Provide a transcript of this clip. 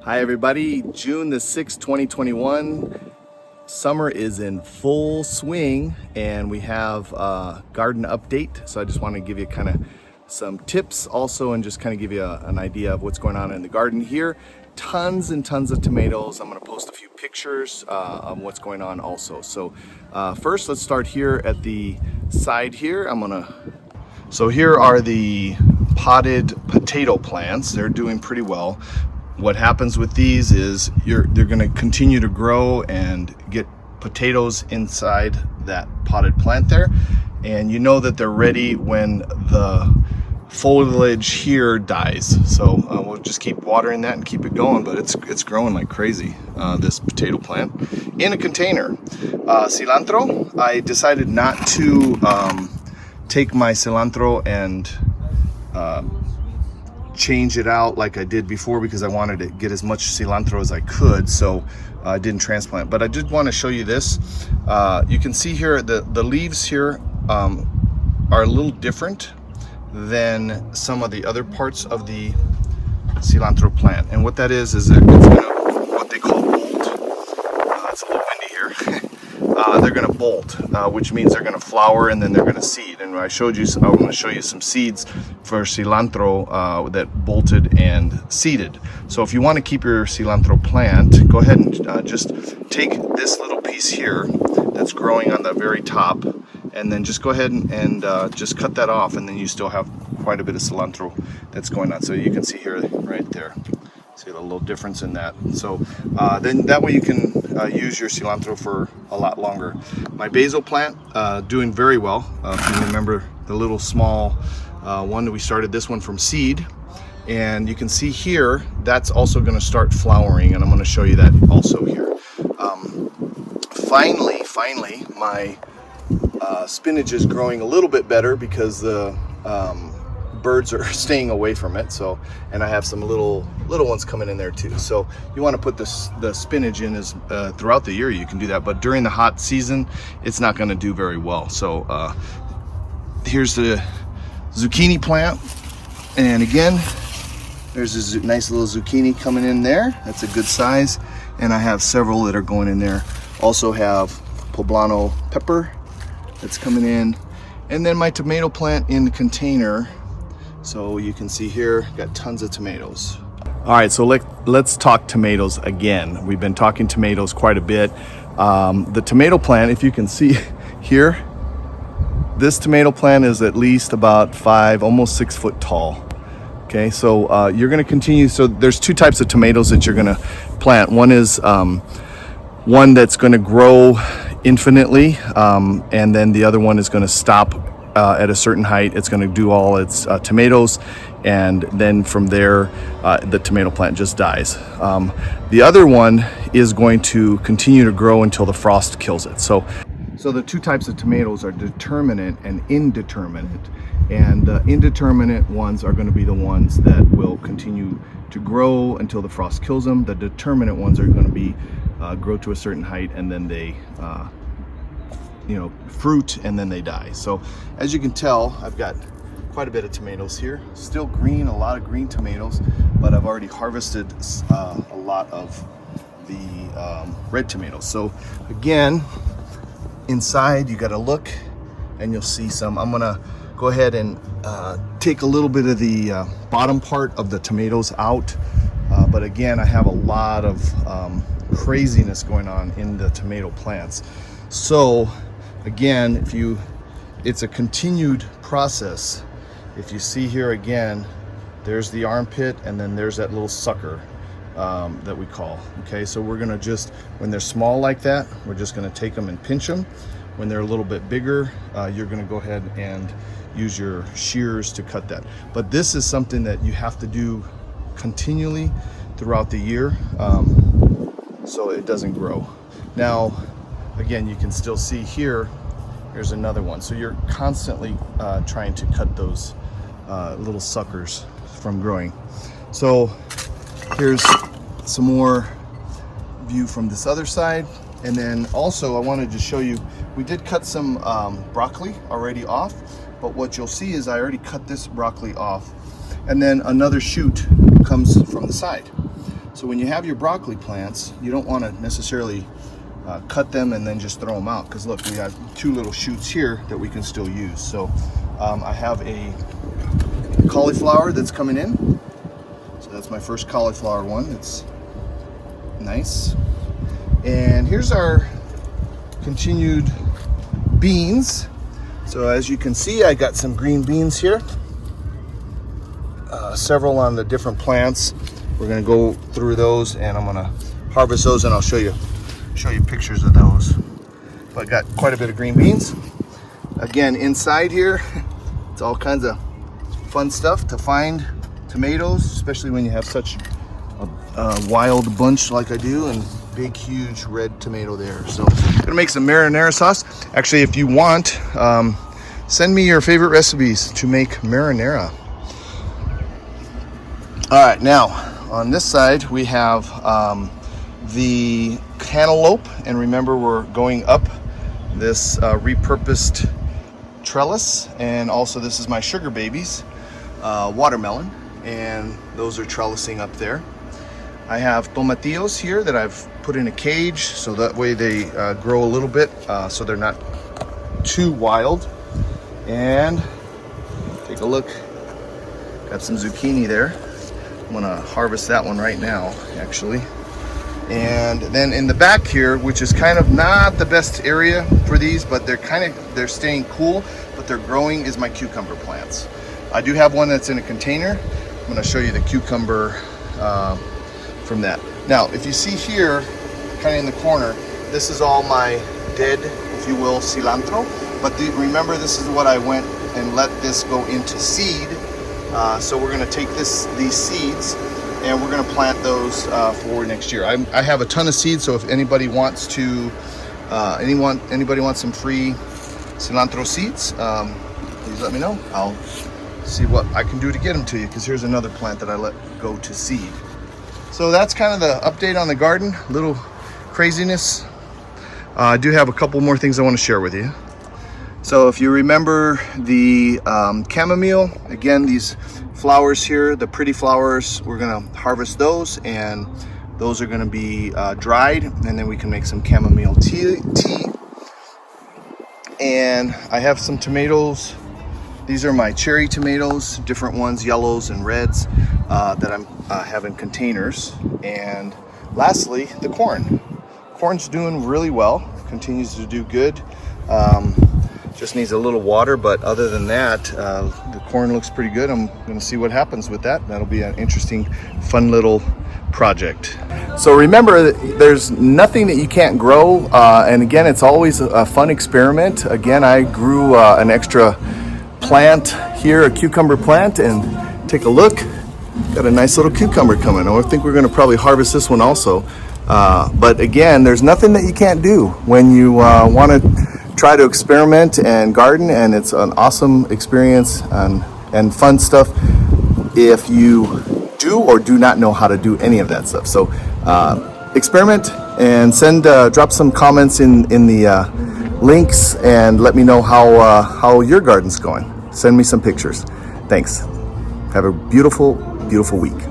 Hi everybody, June the 6th, 2021. Summer is in full swing and we have a garden update. So I just want to give you kind of some tips also and just kind of give you an idea of what's going on in the garden here. Tons and tons of tomatoes. I'm going to post a few pictures of what's going on also. So first let's start here at the side here. So here are the potted potato plants. They're doing pretty well. What happens with these is they're going to continue to grow and get potatoes inside that potted plant there, and you know that they're ready when the foliage here dies. So we'll just keep watering that and keep it going, but it's growing like crazy, this potato plant in a container. Cilantro, I decided not to take my cilantro and change it out like I did before because I wanted to get as much cilantro as I could, so I didn't transplant. But I did want to show you this. You can see here the leaves here are a little different than some of the other parts of the cilantro plant, and what that is that it's gonna, what they call bolt. It's a little windy here. They're going to bolt, which means they're going to flower and then they're going to seed. And I'm going to show you some seeds for cilantro that bolted and seeded. So if you want to keep your cilantro plant, go ahead and just take this little piece here that's growing on the very top, and then just go ahead and just cut that off, and then you still have quite a bit of cilantro that's going on. So you can see here, right there. See the little difference in that. So then that way you can use your cilantro for a lot longer. My basil plant doing very well. If you remember the little small one that we started, this one from seed, and you can see here that's also going to start flowering, and I'm going to show you that also here. Finally my spinach is growing a little bit better because the birds are staying away from it. So, and I have some little ones coming in there too. So you want to put the spinach in as throughout the year. You can do that, but during the hot season it's not going to do very well. So here's the zucchini plant, and again there's a nice little zucchini coming in there. That's a good size, and I have several that are going in there. Also have poblano pepper that's coming in, and then my tomato plant in the container. So you can see here, got tons of tomatoes. All right, so let's talk tomatoes again. We've been talking tomatoes quite a bit. The tomato plant, if you can see here, this tomato plant is at least about 5, almost 6 foot tall. Okay, so you're gonna continue. So there's two types of tomatoes that you're gonna plant. One is one that's gonna grow infinitely, and then the other one is gonna stop at a certain height. It's going to do all its tomatoes, and then from there the tomato plant just dies. The other one is going to continue to grow until the frost kills it. So the two types of tomatoes are determinate and indeterminate, and the indeterminate ones are going to be the ones that will continue to grow until the frost kills them. The determinate ones are going to be grow to a certain height, and then they fruit, and then they die. So as you can tell, I've got quite a bit of tomatoes here, still green, a lot of green tomatoes, but I've already harvested a lot of the red tomatoes. So again, inside you got to look and you'll see some. I'm gonna go ahead and take a little bit of the bottom part of the tomatoes out, but again, I have a lot of craziness going on in the tomato plants. So again, it's a continued process. If you see here again, there's the armpit, and then there's that little sucker that we call. Okay, so we're gonna just, when they're small like that, we're just gonna take them and pinch them. When they're a little bit bigger, you're gonna go ahead and use your shears to cut that. But this is something that you have to do continually throughout the year, so it doesn't grow. Now, again, you can still see here, here's another one. So you're constantly trying to cut those little suckers from growing. So here's some more view from this other side. And then also I wanted to show you, we did cut some broccoli already off, but what you'll see is I already cut this broccoli off, and then another shoot comes from the side. So when you have your broccoli plants, you don't want to necessarily cut them and then just throw them out, because look, we have 2 little shoots here that we can still use. So I have a cauliflower that's coming in. So that's my first cauliflower one. It's nice. And here's our continued beans. So as you can see, I got some green beans here. Several on the different plants. We're gonna go through those and I'm gonna harvest those, and I'll show you pictures of those. But I got quite a bit of green beans. Again, inside here, it's all kinds of fun stuff to find tomatoes, especially when you have such a wild bunch like I do, and big, huge red tomato there. So I'm gonna make some marinara sauce. Actually, if you want, send me your favorite recipes to make marinara. All right, now on this side we have the cantaloupe, and remember we're going up this repurposed trellis, and also this is my sugar babies, watermelon, and those are trellising up there. I have tomatillos here that I've put in a cage, so that way they grow a little bit, so they're not too wild. And take a look, got some zucchini there. I'm gonna harvest that one right now, actually. And then in the back here, which is kind of not the best area for these, but they're staying cool, but they're growing, is my cucumber plants. I do have one that's in a container. I'm gonna show you the cucumber from that. Now, if you see here, kind of in the corner, this is all my dead, if you will, cilantro. But remember, this is what I went and let this go into seed. So we're going to take these seeds and we're going to plant those for next year. I have a ton of seeds, so if anybody wants to, anybody wants some free cilantro seeds, please let me know. I'll see what I can do to get them to you, because here's another plant that I let go to seed. So that's kind of the update on the garden, little craziness. I do have a couple more things I want to share with you. So if you remember the chamomile, again, these flowers here, the pretty flowers, we're gonna harvest those, and those are gonna be dried, and then we can make some chamomile tea. And I have some tomatoes. These are my cherry tomatoes, different ones, yellows and reds, that I have in containers. And lastly, the corn. Corn's doing really well, continues to do good. Just needs a little water, but other than that, the corn looks pretty good. I'm gonna see what happens with that. That'll be an interesting, fun little project. So remember, there's nothing that you can't grow, and again, it's always a fun experiment. Again, I grew an extra plant here, a cucumber plant, and take a look. Got a nice little cucumber coming. I think we're gonna probably harvest this one also. But again, there's nothing that you can't do when you wanna try to experiment and garden, and it's an awesome experience and fun stuff if you do or do not know how to do any of that stuff. So experiment and drop some comments in the links and let me know how your garden's going. Send me some pictures. Thanks. Have a beautiful, beautiful week.